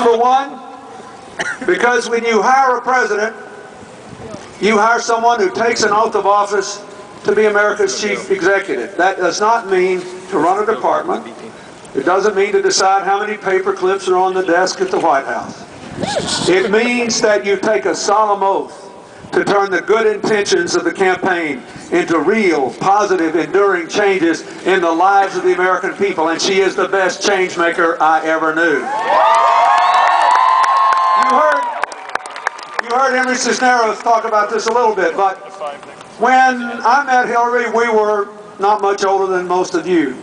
Number one, because when you hire a president, you hire someone who takes an oath of office to be America's chief executive. That does not mean to run a department. It doesn't mean to decide how many paper clips are on the desk at the White House. It means that you take a solemn oath to turn the good intentions of the campaign into real, positive, enduring changes in the lives of the American people. And she is the best change maker I ever knew. You heard Henry Cisneros talk about this a little bit, but when I met Hillary, we were not much older than most of you.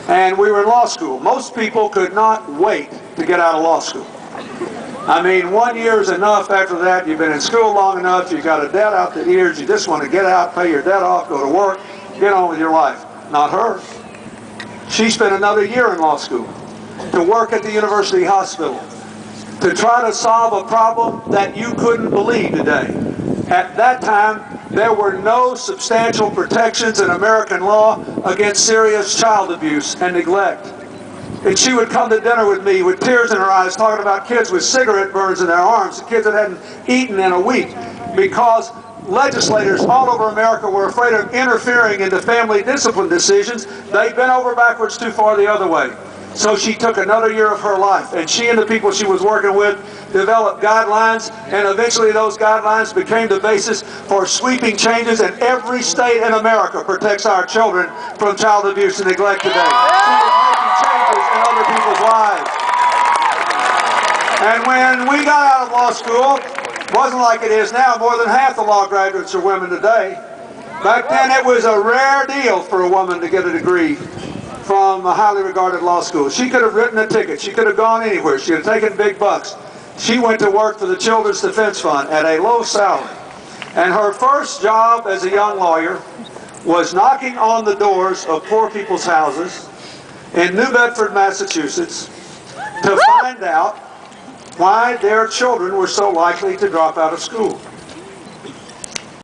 And we were in law school. Most people could not wait to get out of law school. I mean, 1 year is enough. After that, you've been in school long enough, you've got a debt out the ears, you just want to get out, pay your debt off, go to work, get on with your life. Not her. She spent another year in law school to work at the university hospital, to try to solve a problem that you couldn't believe today. At that time, there were no substantial protections in American law against serious child abuse and neglect. And she would come to dinner with me with tears in her eyes talking about kids with cigarette burns in their arms, kids that hadn't eaten in a week, because legislators all over America were afraid of interfering into family discipline decisions. They bent over backwards too far the other way. So she took another year of her life, and she and the people she was working with developed guidelines, and eventually those guidelines became the basis for sweeping changes, and every state in America protects our children from child abuse and neglect today. She is making changes in other people's lives. And when we got out of law school, it wasn't like it is now. More than half the law graduates are women today. Back then it was a rare deal for a woman to get a degree from a highly regarded law school. She could have written a ticket. She could have gone anywhere. She could have taken big bucks. She went to work for the Children's Defense Fund at a low salary. And her first job as a young lawyer was knocking on the doors of poor people's houses in New Bedford, Massachusetts, to find out why their children were so likely to drop out of school.